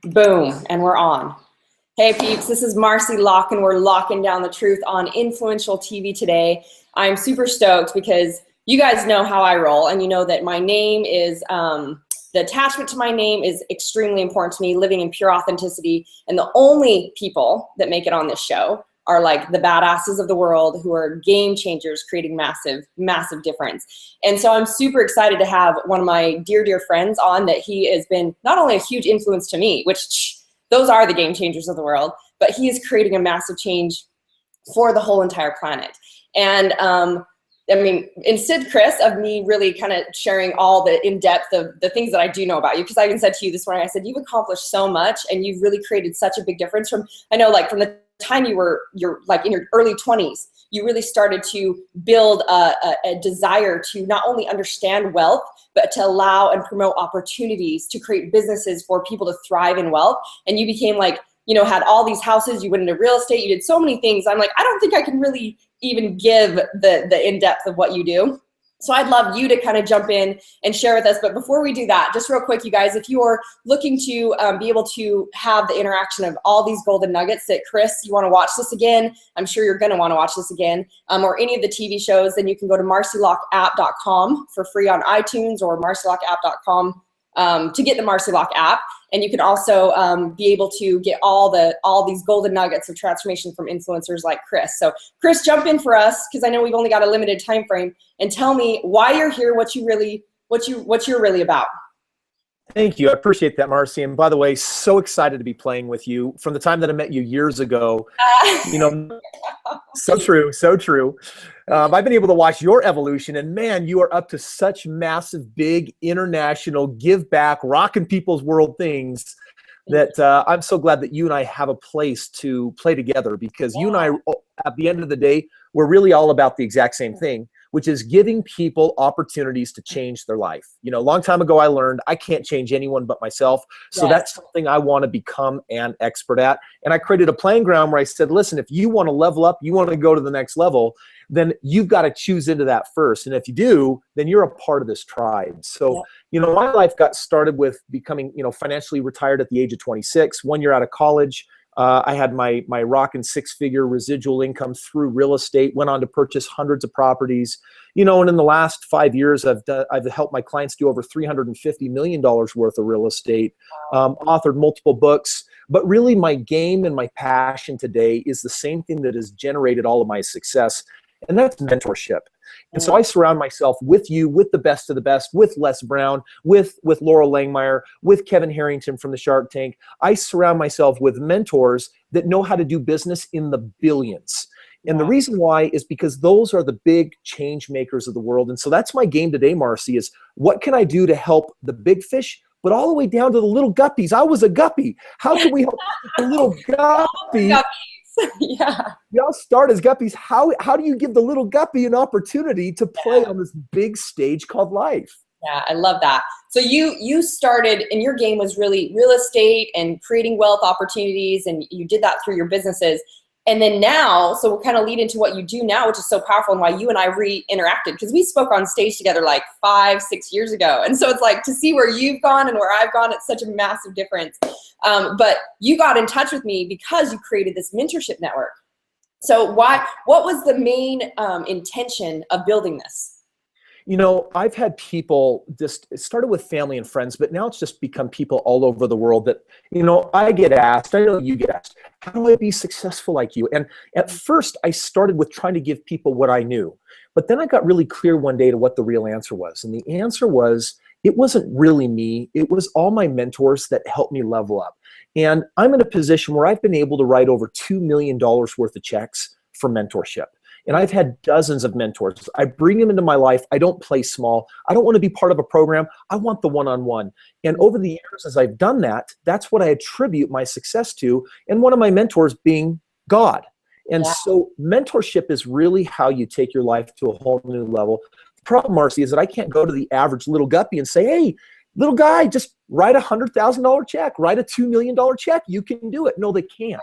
Boom, and we're on. Hey peeps, this is Marci Lockin. We're locking down the truth on influential TV today. I'm super stoked because you guys know how I roll, and you know that my name is, the attachment to my name is extremely important to me, living in pure authenticity. And the only people that make it on this show are like the badasses of the world who are game changers, creating massive, massive difference. And so I'm super excited to have one of my dear, dear friends on that he has been not only a huge influence to me, which those are the game changers of the world, but he is creating a massive change for the whole entire planet. And I mean, instead, Kriss, of me really kind of sharing all the in-depth of the things that I do know about you, because I even said to you this morning, I said, you've accomplished so much and you've really created such a big difference from, I know like from the time you're like in your early 20s, you really started to build a desire to not only understand wealth, but to allow and promote opportunities to create businesses for people to thrive in wealth. And you became like, you know, had all these houses, you went into real estate, you did so many things. I'm like, I don't think I can really even give the in-depth of what you do. So I'd love you to kind of jump in and share with us. But before we do that, just real quick, you guys, if you are looking to be able to have the interaction of all these golden nuggets that Kriss, you want to watch this again, I'm sure you're going to want to watch this again, or any of the TV shows, then you can go to marcilockapp.com for free on iTunes, or marcilockapp.com to get the Marci Lock app. And you can also be able to get all these golden nuggets of transformation from influencers like Kriss. So Kriss, jump in for us, because I know we've only got a limited time frame, and tell me why you're here, what you're really about. Thank you. I appreciate that, Marci. And by the way, so excited to be playing with you from the time that I met you years ago. You know, so true, so true. I've been able to watch your evolution, and man, you are up to such massive, big, international, give back, rocking people's world things that I'm so glad that you and I have a place to play together, because you and I, at the end of the day, we're really all about the exact same thing, which is giving people opportunities to change their life. You know, a long time ago, I learned I can't change anyone but myself. So that's something I want to become an expert at. And I created a playing ground where I said, listen, if you want to level up, you want to go to the next level, then you've got to choose into that first. And if you do, then you're a part of this tribe. So, you know, my life got started with becoming, you know, financially retired at the age of 26, 1 year out of college. I had my rockin' six-figure residual income through real estate, went on to purchase hundreds of properties, you know, and in the last 5 years, I've helped my clients do over $350 million worth of real estate, authored multiple books, but really my game and my passion today is the same thing that has generated all of my success, and that's mentorship. And so I surround myself with you, with the best of the best, with Les Brown, with Laurel Langmeyer, with Kevin Harrington from the Shark Tank. I surround myself with mentors that know how to do business in the billions. And the reason why is because those are the big change makers of the world. And so that's my game today, Marci, is what can I do to help the big fish, but all the way down to the little guppies. I was a guppy. How can we help the little guppy? Yeah. Y'all start as guppies. How do you give the little guppy an opportunity to play on this big stage called life? Yeah, I love that. So you started, and your game was really real estate and creating wealth opportunities, and you did that through your businesses. And then now, so we'll kind of lead into what you do now, which is so powerful, and why you and I re-interacted, because we spoke on stage together like 5-6 years ago. And so it's like to see where you've gone and where I've gone, it's such a massive difference. But you got in touch with me because you created this mentorship network. So what was the main intention of building this? You know, I've had people it started with family and friends, but now it's just become people all over the world that, you know, I get asked, I know you get asked, how do I be successful like you? And at first I started with trying to give people what I knew, but then I got really clear one day to what the real answer was. And the answer was, it wasn't really me. It was all my mentors that helped me level up. And I'm in a position where I've been able to write over $2 million worth of checks for mentorship. And I've had dozens of mentors. I bring them into my life. I don't play small. I don't want to be part of a program. I want the one-on-one. And over the years, as I've done that, that's what I attribute my success to. And one of my mentors being God. And so mentorship is really how you take your life to a whole new level. The problem, Marci, is that I can't go to the average little guppy and say, hey, little guy, just write a $100,000 check, write a $2 million check. You can do it. No, they can't.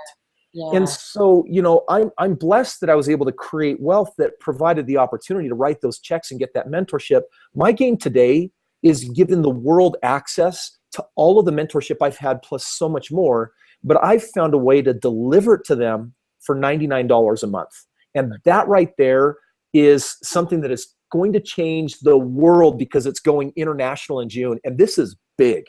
And so, you know, I'm blessed that I was able to create wealth that provided the opportunity to write those checks and get that mentorship. My game today is giving the world access to all of the mentorship I've had, plus so much more. But I've found a way to deliver it to them for $99 a month. And that right there is something that is going to change the world, because it's going international in June. And this is big.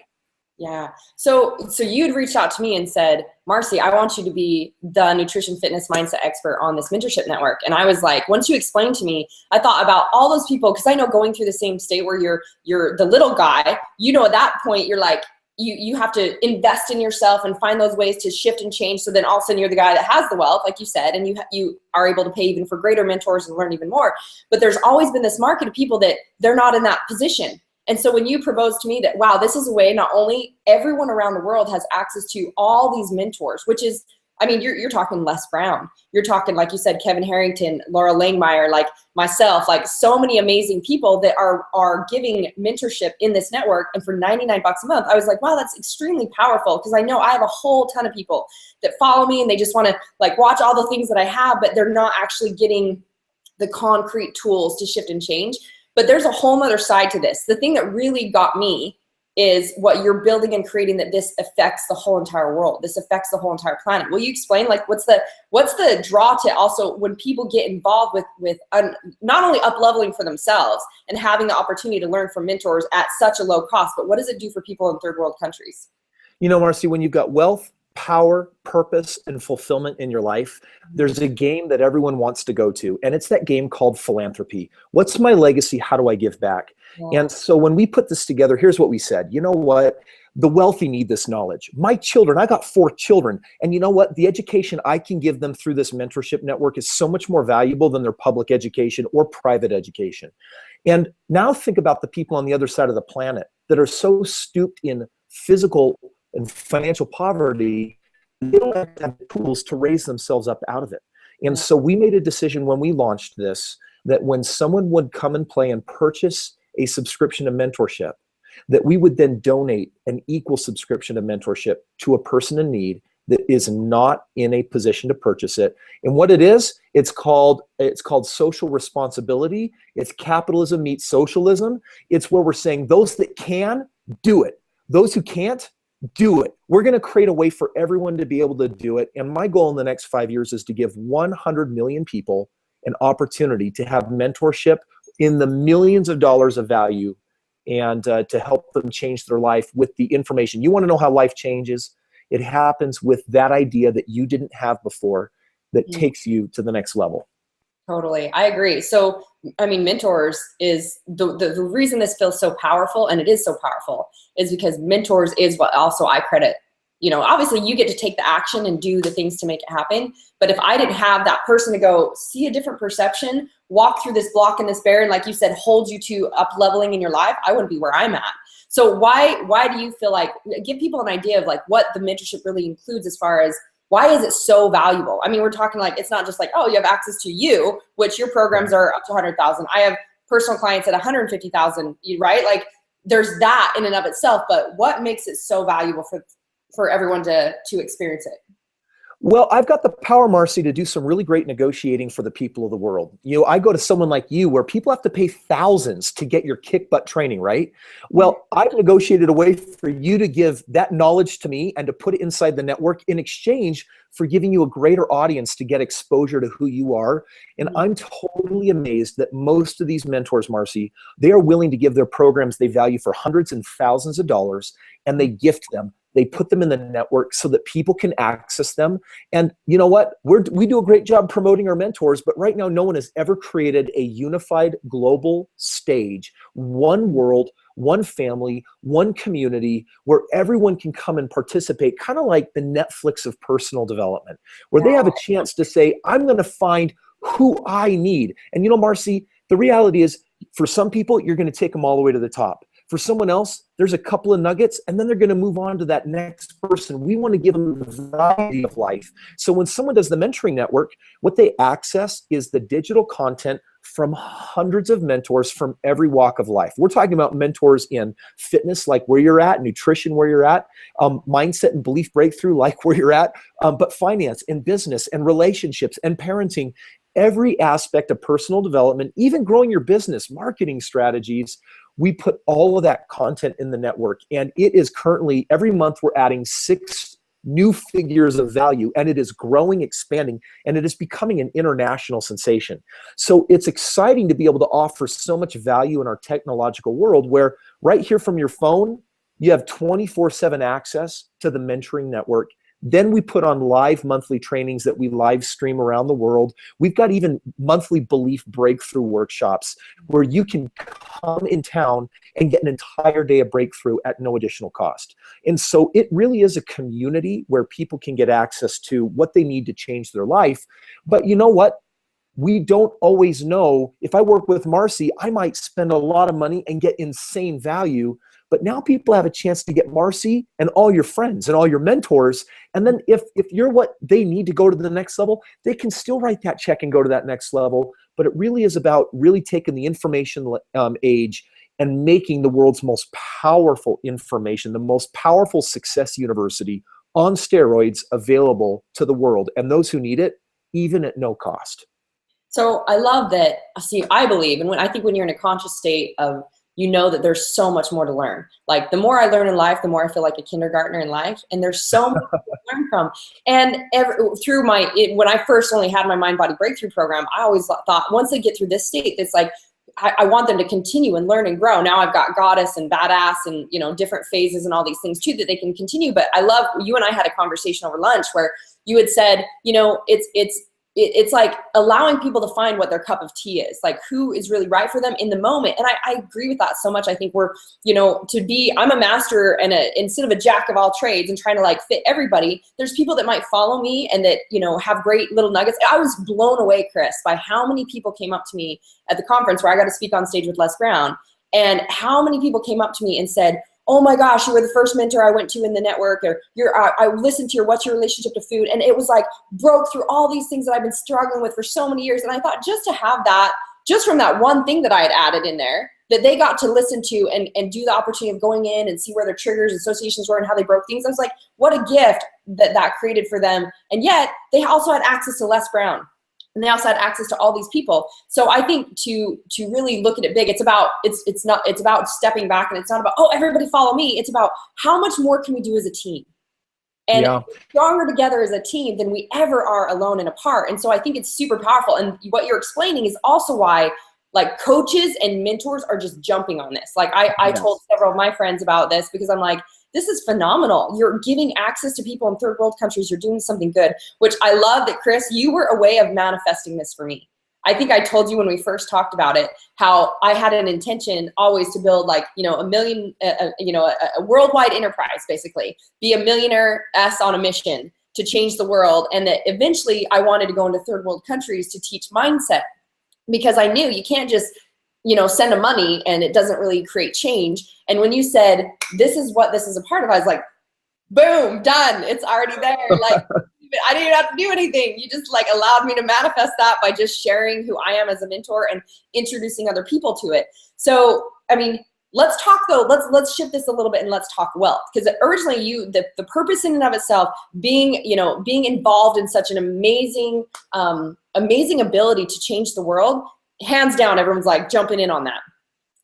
Yeah. So you'd reached out to me and said, Marci, I want you to be the nutrition, fitness, mindset expert on this mentorship network. And I was like, once you explained to me, I thought about all those people, because I know going through the same state where you're the little guy, you know, at that point, you're like, you have to invest in yourself and find those ways to shift and change. So then all of a sudden you're the guy that has the wealth, like you said, and you are able to pay even for greater mentors and learn even more. But there's always been this market of people that they're not in that position. And so when you proposed to me that, wow, this is a way not only everyone around the world has access to all these mentors, which is, I mean, you're talking Les Brown, you're talking, like you said, Kevin Harrington, Laura Langmeyer, like myself, like so many amazing people that are giving mentorship in this network. And for $99 a month, I was like, wow, that's extremely powerful, because I know I have a whole ton of people that follow me and they just want to like watch all the things that I have, but they're not actually getting the concrete tools to shift and change. But there's a whole nother side to this. The thing that really got me is what you're building and creating, that this affects the whole entire world. This affects the whole entire planet. Will you explain, like, what's the draw to also when people get involved with not only up-leveling for themselves and having the opportunity to learn from mentors at such a low cost, but what does it do for people in third world countries? You know, Marci, when you've got wealth, power, purpose, and fulfillment in your life, there's a game that everyone wants to go to, and it's that game called philanthropy. What's my legacy? How do I give back? Yeah. And so when we put this together, here's what we said. You know what? The wealthy need this knowledge. My children, I got 4 children, and you know what? The education I can give them through this mentorship network is so much more valuable than their public education or private education. And now think about the people on the other side of the planet that are so stooped in physical and financial poverty, they don't have the tools to raise themselves up out of it. And so we made a decision when we launched this, that when someone would come and play and purchase a subscription to mentorship, that we would then donate an equal subscription to mentorship to a person in need that is not in a position to purchase it. And what it is, it's called social responsibility. It's capitalism meets socialism. It's where we're saying those that can, do it. Those who can't, do it. We're going to create a way for everyone to be able to do it. And my goal in the next 5 years is to give 100 million people an opportunity to have mentorship in the millions of dollars of value, and to help them change their life with the information. You want to know how life changes? It happens with that idea that you didn't have before that takes you to the next level. Totally. I agree. So, I mean, mentors is the reason this feels so powerful, and it is so powerful, is because mentors is what also I credit. You know, obviously you get to take the action and do the things to make it happen. But if I didn't have that person to go see a different perception, walk through this block and this barrier, and like you said, hold you to up leveling in your life, I wouldn't be where I'm at. So why do you feel like, give people an idea of like what the mentorship really includes as far as why is it so valuable? I mean, we're talking like, it's not just like, oh, you have access to you, which your programs are up to 100,000. I have personal clients at 150,000, right? Like there's that in and of itself, but what makes it so valuable for everyone to experience it? Well, I've got the power, Marci, to do some really great negotiating for the people of the world. You know, I go to someone like you where people have to pay thousands to get your kick butt training, right? Well, I've negotiated a way for you to give that knowledge to me and to put it inside the network in exchange for giving you a greater audience to get exposure to who you are. And I'm totally amazed that most of these mentors, Marci, they are willing to give their programs they value for hundreds and thousands of dollars, and they gift them. They put them in the network so that people can access them. And you know what? We do a great job promoting our mentors, but right now no one has ever created a unified global stage, one world, one family, one community, where everyone can come and participate, kind of like the Netflix of personal development, where they have a chance to say, I'm going to find who I need. And you know, Marci, the reality is for some people, you're going to take them all the way to the top. For someone else, there's a couple of nuggets, and then they're going to move on to that next person. We want to give them the variety of life. So when someone does the mentoring network, what they access is the digital content from hundreds of mentors from every walk of life. We're talking about mentors in fitness, like where you're at, nutrition, where you're at, mindset and belief breakthrough, like where you're at, but finance and business and relationships and parenting, every aspect of personal development, even growing your business, marketing strategies. We put all of that content in the network, and it is currently, every month we're adding 6 new figures of value, and it is growing, expanding, and it is becoming an international sensation. So it's exciting to be able to offer so much value in our technological world, where right here from your phone, you have 24/7 access to the mentoring network. Then we put on live monthly trainings that we live stream around the world. We've got even monthly belief breakthrough workshops where you can come in town and get an entire day of breakthrough at no additional cost. And so it really is a community where people can get access to what they need to change their life. But you know what? We don't always know. If I work with Marci, I might spend a lot of money and get insane value. But now people have a chance to get Marci and all your friends and all your mentors. And then if you're what they need to go to the next level, they can still write that check and go to that next level. But it really is about really taking the information age and making the world's most powerful information, the most powerful success university on steroids available to the world and those who need it, even at no cost. So I love that. See, I believe, and I think when you're in a conscious state of, you know that there's so much more to learn. Like the more I learn in life, the more I feel like a kindergartner in life. And there's so much to learn from. And when I first only had my mind body breakthrough program, I always thought once they get through this state, it's like, I want them to continue and learn and grow. Now I've got goddess and badass and, you know, different phases and all these things too that they can continue. But I love, you and I had a conversation over lunch where you had said, you know, it's like allowing people to find what their cup of tea is, like who is really right for them in the moment. And I agree with that so much. I think we're, you know, I'm a master and instead of a jack of all trades and trying to like fit everybody, there's people that might follow me and that, you know, have great little nuggets. I was blown away, Kriss, by how many people came up to me at the conference where I got to speak on stage with Les Brown, and how many people came up to me and said, oh my gosh, you were the first mentor I went to in the network, or I listened to your what's your relationship to food. And it was like broke through all these things that I've been struggling with for so many years. And I thought just to have that, just from that one thing that I had added in there, that they got to listen to and do the opportunity of going in and see where their triggers and associations were and how they broke things. I was like, what a gift that created for them. And yet they also had access to Les Brown. And they also had access to all these people. So I think to really look at it big, it's about stepping back, and it's not about, oh, everybody follow me. It's about how much more can we do as a team? And yeah. Stronger together as a team than we ever are alone and apart. And so I think it's super powerful. And what you're explaining is also why like coaches and mentors are just jumping on this. Like I told several of my friends about this because I'm like, this is phenomenal. You're giving access to people in third world countries. You're doing something good, which I love that, Kriss, you were a way of manifesting this for me. I think I told you when we first talked about it, how I had an intention always to build like, you know, a worldwide enterprise, basically, be a millionaire on a mission to change the world. And that eventually I wanted to go into third world countries to teach mindset, because I knew you can't just, you know, send them money and it doesn't really create change. And when you said, this is what this is a part of, I was like, boom, done. It's already there. Like, I didn't even have to do anything. You just like allowed me to manifest that by just sharing who I am as a mentor and introducing other people to it. So, I mean, let's talk though, let's shift this a little bit and let's talk wealth. Because originally the purpose in and of itself, being involved in such an amazing ability to change the world, hands down, everyone's like jumping in on that.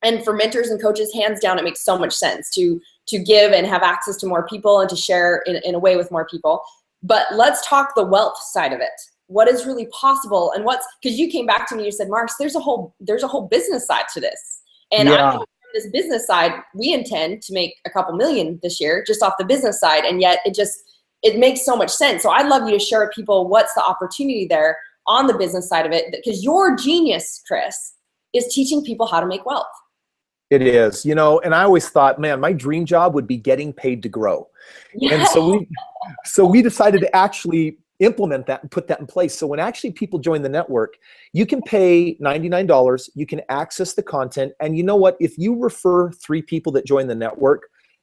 And for mentors and coaches, hands down, it makes so much sense to give and have access to more people and to share in a way with more people. But let's talk the wealth side of it. What is really possible, and because you came back to me, you said, Marci, there's a whole business side to this. And I think from this business side, we intend to make a couple million this year just off the business side. And yet it makes so much sense. So I'd love you to share with people what's the opportunity there on the business side of it, because your genius, Kriss, is teaching people how to make wealth. It is, you know, and I always thought, man, my dream job would be getting paid to grow. Yeah. And so we decided to actually implement that and put that in place. So when actually people join the network, you can pay $99, you can access the content. And you know what? If you refer 3 people that join the network,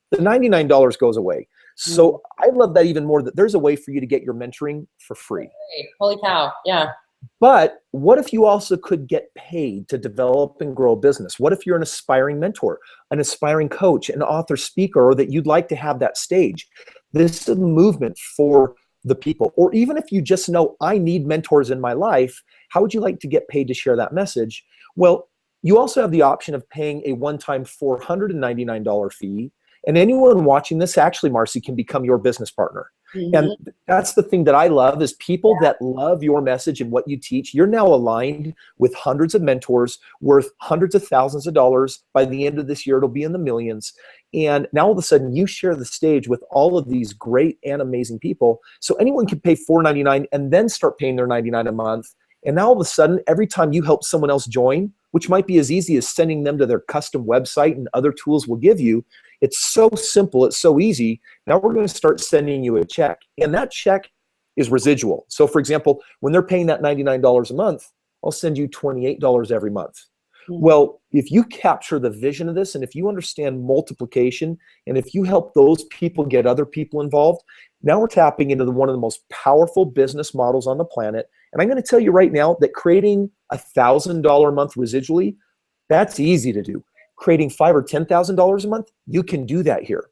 the $99 goes away. So I love that even more, that there's a way for you to get your mentoring for free. Holy cow. Yeah. But what if you also could get paid to develop and grow a business? What if you're an aspiring mentor, an aspiring coach, an author, speaker, or that you'd like to have that stage? This is a movement for the people. Or even if you just know, I need mentors in my life, how would you like to get paid to share that message? Well, You also have the option of paying a one-time $499 fee. And anyone watching this, actually, Marci, can become your business partner. And that's the thing that I love is people that love your message and what you teach. You're now aligned with hundreds of mentors worth hundreds of thousands of dollars. By the end of this year, it'll be in the millions. And now all of a sudden you share the stage with all of these great and amazing people. So anyone can pay $499 and then start paying their $99 a month. And now all of a sudden, every time you help someone else join, which might be as easy as sending them to their custom website and other tools will give you, it's so simple, it's so easy. Now we're going to start sending you a check. And that check is residual. So for example, when they're paying that $99 a month, I'll send you $28 every month. Well, if you capture the vision of this, and if you understand multiplication, and if you help those people get other people involved, now we're tapping into one of the most powerful business models on the planet. And I'm going to tell you right now that creating $1,000 a month residually, that's easy to do. Creating $5,000 or $10,000 a month, you can do that here.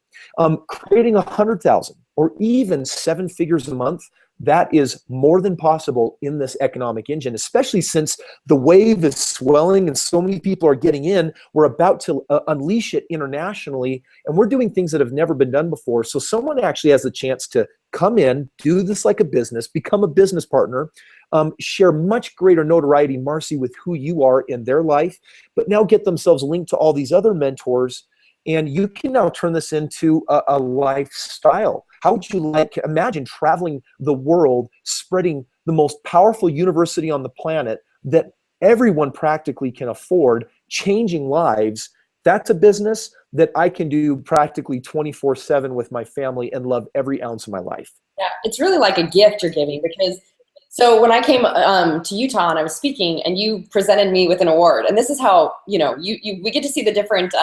Creating 100,000 or even 7 figures a month, that is more than possible in this economic engine, especially since the wave is swelling and so many people are getting in. We're about to unleash it internationally, and we're doing things that have never been done before. So someone actually has the chance to come in, do this like a business, become a business partner, share much greater notoriety, Marci, with who you are in their life, but now get themselves linked to all these other mentors. And you can now turn this into a lifestyle. How would you like, imagine traveling the world, spreading the most powerful university on the planet that everyone practically can afford, changing lives. That's a business that I can do practically 24/7 with my family and love every ounce of my life. Yeah, it's really like a gift you're giving, because so when I came to Utah and I was speaking and you presented me with an award, and this is how, we get to see the different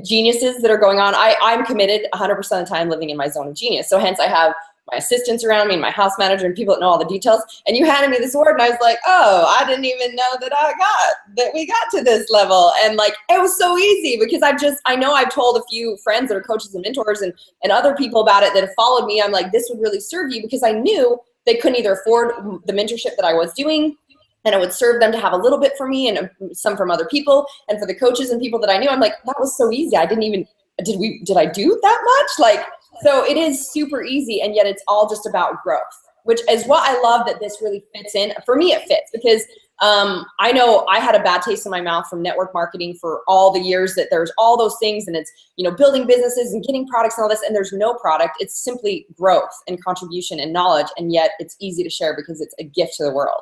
geniuses that are going on. I'm committed 100% of the time living in my zone of genius. So hence I have my assistants around me and my house manager and people that know all the details. And you handed me this award and I was like, oh, I didn't even know that we got to this level. And like, it was so easy because I know I've told a few friends that are coaches and mentors and other people about it that have followed me. I'm like, this would really serve you, because I knew they couldn't either afford the mentorship that I was doing, and it would serve them to have a little bit for me and some from other people. And for the coaches and people that I knew, I'm like, that was so easy. I didn't even, did I do that much? Like, so it is super easy, and yet it's all just about growth, which is what I love that this really fits in. For me, it fits because I know I had a bad taste in my mouth from network marketing for all the years that there's all those things, and it's, building businesses and getting products and all this, and there's no product. It's simply growth and contribution and knowledge, and yet it's easy to share because it's a gift to the world.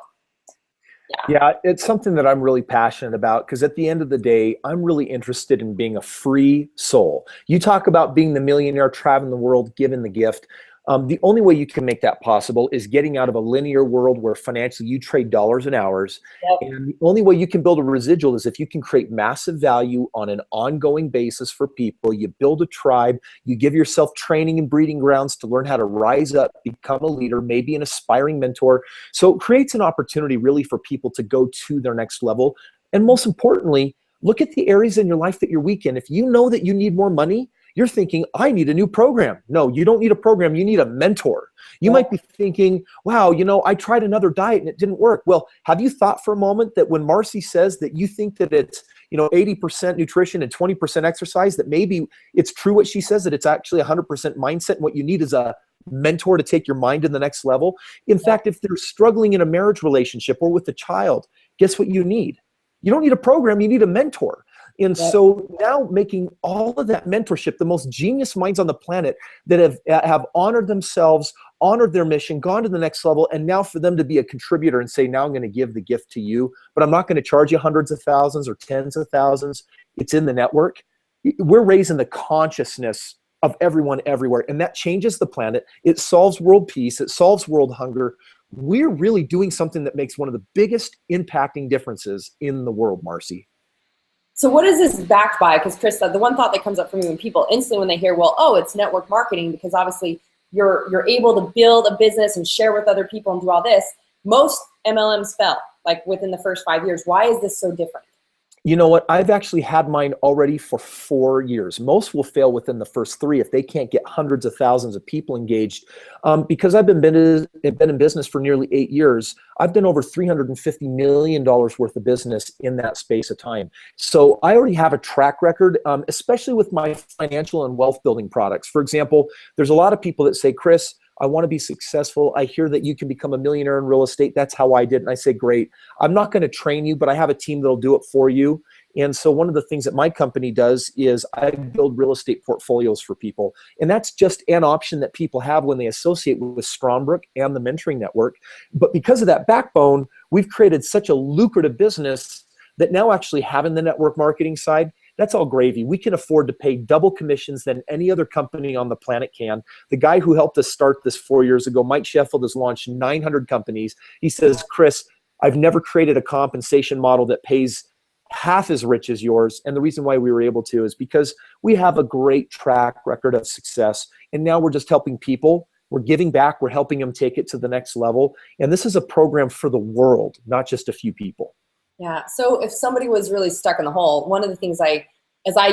Yeah, it's something that I'm really passionate about, because at the end of the day, I'm really interested in being a free soul. You talk about being the millionaire tribe in the world, given the gift. The only way you can make that possible is getting out of a linear world where financially you trade dollars and hours. Yep. And the only way you can build a residual is if you can create massive value on an ongoing basis for people. You build a tribe, you give yourself training and breeding grounds to learn how to rise up, become a leader, maybe an aspiring mentor. So it creates an opportunity really for people to go to their next level. And most importantly, look at the areas in your life that you're weak in. If you know that you need more money, you're thinking, I need a new program. No, you don't need a program. You need a mentor. You might be thinking, wow, I tried another diet and it didn't work. Well, have you thought for a moment that when Marci says that you think that it's 80% nutrition and 20% exercise, that maybe it's true what she says, that it's actually 100% mindset, and what you need is a mentor to take your mind to the next level? In fact, if they're struggling in a marriage relationship or with a child, guess what you need? You don't need a program, you need a mentor. And so now making all of that mentorship, the most genius minds on the planet that have honored themselves, honored their mission, gone to the next level, and now for them to be a contributor and say, now I'm going to give the gift to you, but I'm not going to charge you hundreds of thousands or tens of thousands. It's in the network. We're raising the consciousness of everyone everywhere, and that changes the planet. It solves world peace. It solves world hunger. We're really doing something that makes one of the biggest impacting differences in the world, Marci. So what is this backed by? Because Kriss said, the one thought that comes up for me when people instantly when they hear, well, oh, it's network marketing, because obviously you're able to build a business and share with other people and do all this. Most MLMs fell like within the first 5 years. Why is this so different? You know what? I've actually had mine already for 4 years. Most will fail within the first 3 if they can't get hundreds of thousands of people engaged. Because I've been in business for nearly 8 years, I've done over $350 million worth of business in that space of time. So I already have a track record, especially with my financial and wealth building products. For example, there's a lot of people that say, Kris, I want to be successful. I hear that you can become a millionaire in real estate. That's how I did. And I say, great. I'm not going to train you, but I have a team that'll do it for you. And so one of the things that my company does is I build real estate portfolios for people. And that's just an option that people have when they associate with Strongbrook and the mentoring network. But because of that backbone, we've created such a lucrative business that now actually having the network marketing side, that's all gravy. We can afford to pay double commissions than any other company on the planet can. The guy who helped us start this 4 years ago, Mike Sheffield, has launched 900 companies. He says, Kris, I've never created a compensation model that pays half as rich as yours. And the reason why we were able to is because we have a great track record of success. And now we're just helping people. We're giving back. We're helping them take it to the next level. And this is a program for the world, not just a few people. Yeah. So if somebody was really stuck in the hole, one of the things I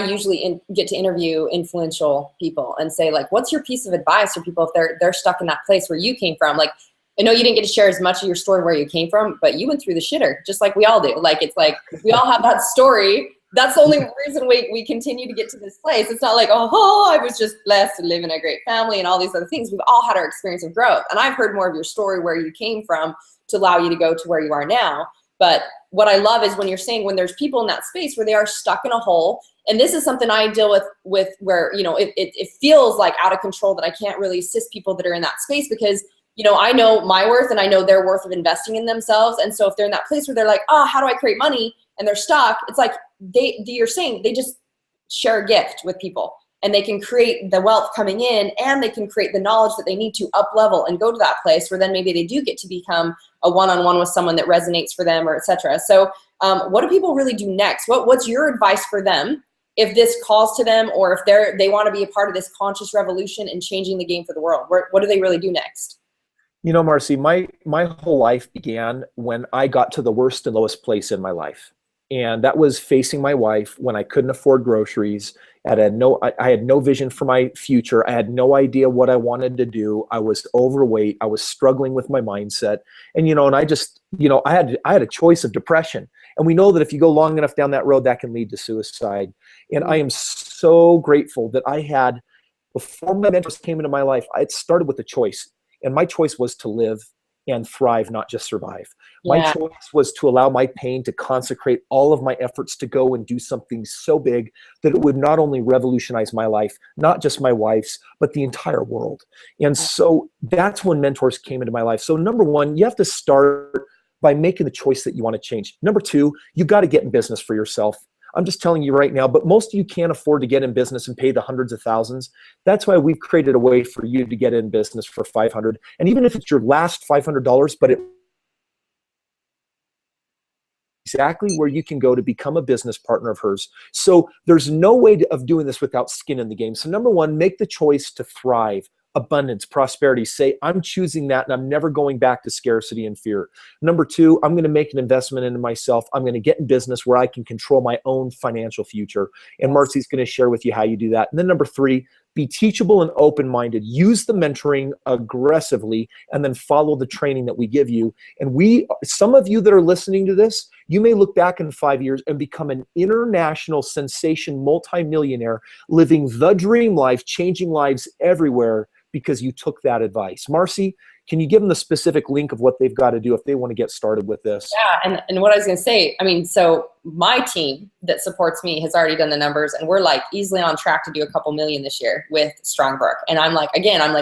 usually get to interview influential people and say, like, what's your piece of advice for people if they're stuck in that place where you came from? Like, I know you didn't get to share as much of your story where you came from, but you went through the shitter just like we all do. Like, it's like, we all have that story. That's the only reason we continue to get to this place. It's not like, oh, I was just blessed to live in a great family and all these other things. We've all had our experience of growth. And I've heard more of your story where you came from to allow you to go to where you are now. But what I love is when you're saying when there's people in that space where they are stuck in a hole, and this is something I deal with where, you know, it feels like out of control that I can't really assist people that are in that space because, you know, I know my worth and I know their worth of investing in themselves. And so if they're in that place where they're like, oh, how do I create money? And they're stuck, it's like you're saying they just share a gift with people. And they can create the wealth coming in and they can create the knowledge that they need to up level and go to that place where then maybe they do get to become a one-on-one with someone that resonates for them or et cetera. So what do people really do next? What's your advice for them if this calls to them or if they want to be a part of this conscious revolution and changing the game for the world? What do they really do next? You know, Marci, my whole life began when I got to the worst and lowest place in my life. And that was facing my wife when I couldn't afford groceries. I had no vision for my future. I had no idea what I wanted to do. I was overweight. I was struggling with my mindset. And, and I just, I had a choice of depression. And we know that if you go long enough down that road, that can lead to suicide. And I am so grateful that before my mentors came into my life, it started with a choice. And my choice was to live and thrive, not just survive. My choice was to allow my pain to consecrate all of my efforts to go and do something so big that it would not only revolutionize my life, not just my wife's, but the entire world. And so that's when mentors came into my life. So number one, you have to start by making the choice that you want to change. Number two, you got to get in business for yourself. I'm just telling you right now, but most of you can't afford to get in business and pay the hundreds of thousands. That's why we've created a way for you to get in business for $500. And even if it's your last $500, but it exactly where you can go to become a business partner of hers. So there's no way of doing this without skin in the game. So number one, make the choice to thrive. Abundance, prosperity. Say, I'm choosing that and I'm never going back to scarcity and fear. Number two, I'm going to make an investment into myself. I'm going to get in business where I can control my own financial future. And Marci's going to share with you how you do that. And then number three, be teachable and open-minded. Use the mentoring aggressively and then follow the training that we give you. And some of you that are listening to this, you may look back in 5 years and become an international sensation multimillionaire living the dream life, changing lives everywhere because you took that advice. Marci, can you give them the specific link of what they've got to do if they want to get started with this? Yeah, and what I was going to say, I mean, so my team that supports me has already done the numbers, and we're like easily on track to do a couple million this year with Strongbrook. And I'm like,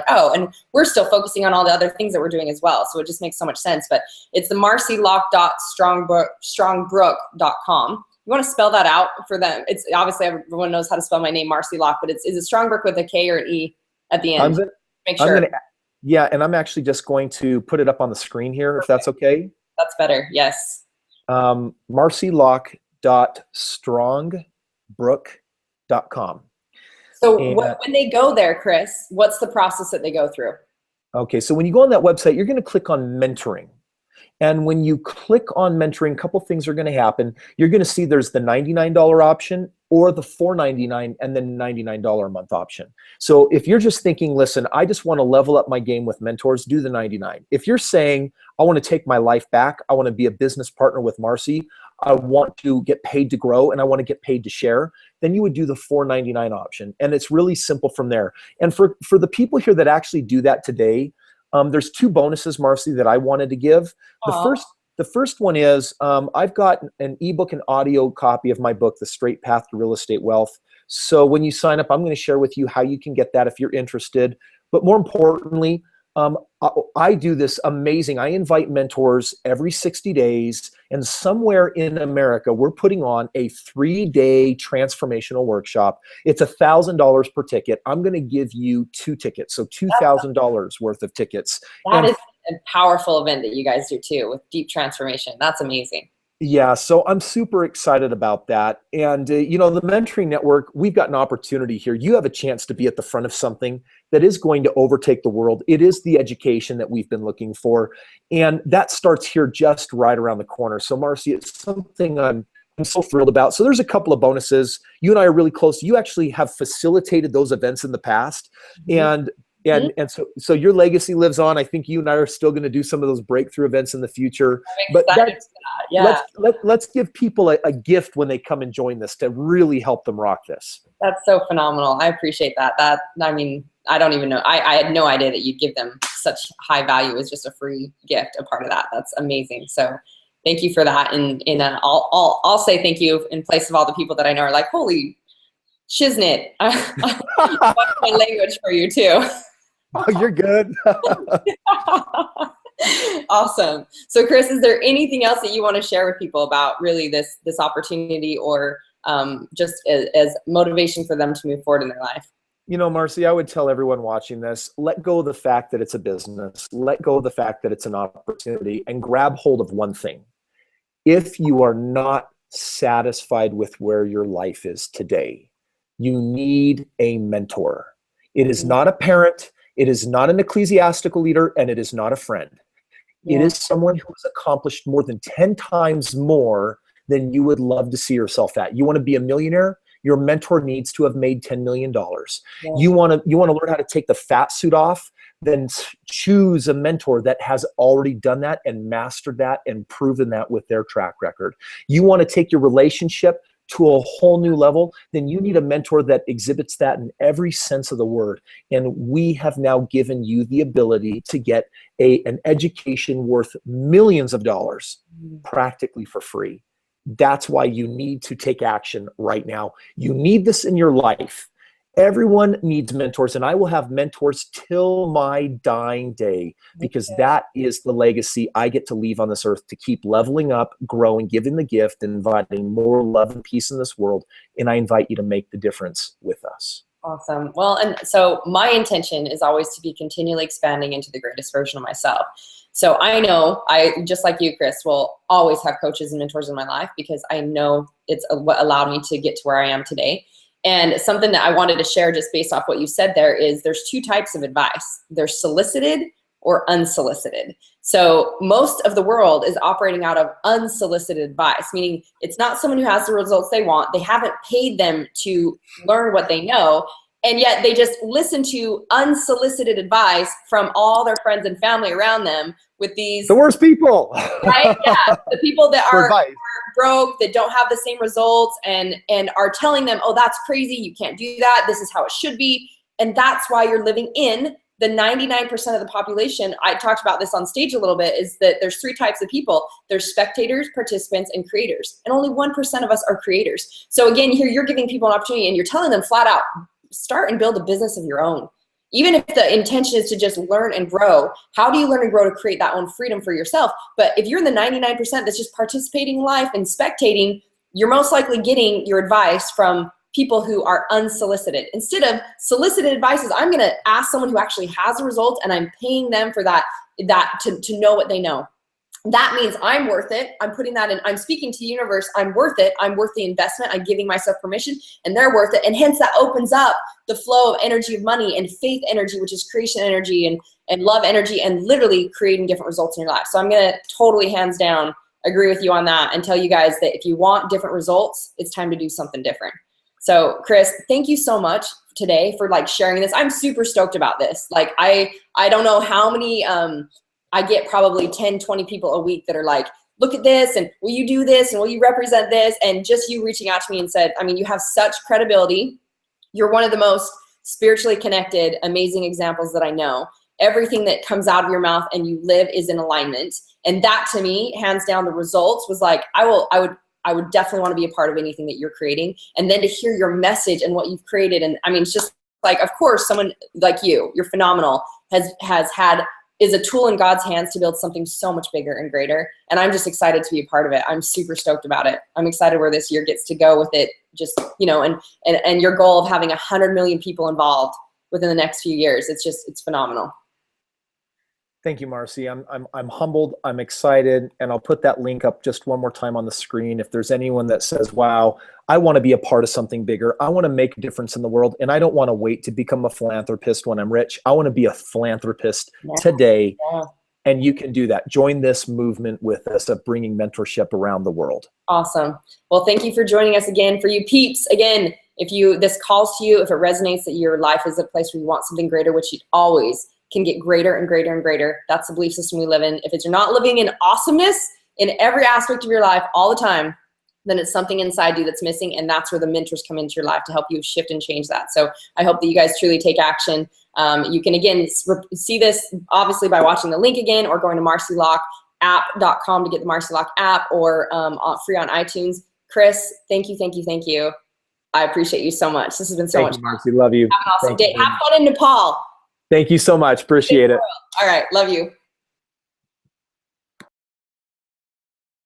oh, and we're still focusing on all the other things that we're doing as well. So it just makes so much sense. But it's the marcilock.strongbrook.com. You want to spell that out for them? It's obviously everyone knows how to spell my name, Marci Lock, but is it Strongbrook with a K or an E at the end? Make sure. Yeah, and I'm actually just going to put it up on the screen here, if that's okay. That's better, yes. marcilock.strongbrook.com. So when they go there, Kris, what's the process that they go through? Okay, so when you go on that website, you're going to click on mentoring. And when you click on mentoring, a couple things are going to happen. You're going to see there's the $99 option or the $4.99 and then $99 a month option. So if you're just thinking, listen, I just want to level up my game with mentors, do the 99. If you're saying, I want to take my life back, I want to be a business partner with Marci, I want to get paid to grow, and I want to get paid to share, then you would do the $4.99 option. And it's really simple from there. And for the people here that actually do that today, there's two bonuses, Marci, that I wanted to give. The first one is I've got an ebook and audio copy of my book, The Straight Path to Real Estate Wealth. So when you sign up, I'm going to share with you how you can get that if you're interested. But more importantly, I do this amazing. I invite mentors every 60 days, and somewhere in America, we're putting on a 3-day transformational workshop. It's $1,000 per ticket. I'm going to give you 2 tickets, so $2,000 worth of tickets. That is a powerful event that you guys do too, with deep transformation. That's amazing. Yeah, so I'm super excited about that. And, you know, the Mentoring Network, we've got an opportunity here. You have a chance to be at the front of something that is going to overtake the world. It is the education that we've been looking for. And that starts here just right around the corner. So, Marci, it's something I'm so thrilled about. So there's a couple of bonuses. You and I are really close. You actually have facilitated those events in the past. And so your legacy lives on. I think you and I are still going to do some of those breakthrough events in the future. But let's give people a gift when they come and join this to really help them rock this. That's so phenomenal. I appreciate that. I mean, I don't even know. I had no idea that you'd give them such high value as just a free gift, a part of that. That's amazing. So thank you for that. And I'll say thank you in place of all the people that I know are like, holy shiznit. I watch my language for you too. Oh, you're good. Awesome. So Kriss, is there anything else that you want to share with people about really this opportunity, or just as motivation for them to move forward in their life? You know, Marci, I would tell everyone watching this, let go of the fact that it's a business, let go of the fact that it's an opportunity, and grab hold of one thing. If you are not satisfied with where your life is today, you need a mentor. It is not a parent. It is not an ecclesiastical leader, and it is not a friend. Yeah. It is someone who has accomplished more than 10 times more than you would love to see yourself at. You want to be a millionaire? Your mentor needs to have made $10 million. Yeah. You want to learn how to take the fat suit off? Then choose a mentor that has already done that and mastered that and proven that with their track record. You want to take your relationship to a whole new level, then you need a mentor that exhibits that in every sense of the word. And we have now given you the ability to get an education worth millions of dollars practically for free. That's why you need to take action right now. You need this in your life. Everyone needs mentors, and I will have mentors till my dying day, because that is the legacy I get to leave on this earth, to keep leveling up, growing, giving the gift, and inviting more love and peace in this world. And I invite you to make the difference with us. Awesome. Well, and so my intention is always to be continually expanding into the greatest version of myself. So I know just like you, Kriss, will always have coaches and mentors in my life, because I know it's what allowed me to get to where I am today. And something that I wanted to share just based off what you said there is there's 2 types of advice. There's solicited or unsolicited. So most of the world is operating out of unsolicited advice, meaning it's not someone who has the results they want. They haven't paid them to learn what they know. And yet they just listen to unsolicited advice from all their friends and family around them with these. The worst people. Right? Yeah. The people that are broke, that don't have the same results, and are telling them, oh, that's crazy. You can't do that. This is how it should be. And that's why you're living in the 99% of the population. I talked about this on stage a little bit, is that there's 3 types of people. There's spectators, participants, and creators. And only 1% of us are creators. So again, here you're giving people an opportunity, and you're telling them flat out, start and build a business of your own. Even if the intention is to just learn and grow, how do you learn and grow to create that own freedom for yourself? But if you're in the 99% that's just participating in life and spectating, you're most likely getting your advice from people who are unsolicited. Instead of solicited advice, I'm going to ask someone who actually has the results, and I'm paying them for that to know what they know. that means I'm worth it. I'm putting that in, I'm speaking to the universe, I'm worth it. I'm worth the investment. I'm giving myself permission, and they're worth it. And hence that opens up the flow of energy of money and faith energy, which is creation energy and love energy, and literally creating different results in your life. So I'm going to totally hands down agree with you on that and tell you guys that if you want different results, it's time to do something different. So Kriss, thank you so much today for like sharing this. I'm super stoked about this. Like I don't know how many, I get probably 10, 20 people a week that are like, look at this, and will you do this, and will you represent this? And just you reaching out to me and said, I mean, you have such credibility. You're one of the most spiritually connected, amazing examples that I know. Everything that comes out of your mouth and you live is in alignment. And that to me, hands down, the results was like, I would definitely want to be a part of anything that you're creating. And then to hear your message and what you've created. And I mean, it's just like, of course, someone like you're phenomenal, is a tool in God's hands to build something so much bigger and greater. And I'm just excited to be a part of it. I'm super stoked about it. I'm excited where this year gets to go with it. Just, you know, and your goal of having 100 million people involved within the next few years. It's phenomenal. Thank you, Marci. I'm humbled. I'm excited. And I'll put that link up just one more time on the screen. If there's anyone that says, wow, I want to be a part of something bigger. I want to make a difference in the world. And I don't want to wait to become a philanthropist when I'm rich. I want to be a philanthropist today. Yeah. And you can do that. Join this movement with us of bringing mentorship around the world. Awesome. Well, thank you for joining us again. For you peeps, again, if this calls to you, if it resonates that your life is a place where you want something greater, which you always can get greater and greater and greater. That's the belief system we live in. If you're not living in awesomeness in every aspect of your life all the time, then it's something inside you that's missing, and that's where the mentors come into your life to help you shift and change that. So I hope that you guys truly take action. You can, again, see this obviously by watching the link again or going to marcilockapp.com to get the Marci Lock app, or free on iTunes. Kriss, thank you, thank you, thank you. I appreciate you so much. This has been so much fun. Marci, love you. Have an awesome day. Have fun in Nepal. Thank you so much. Appreciate it. All right. Love you.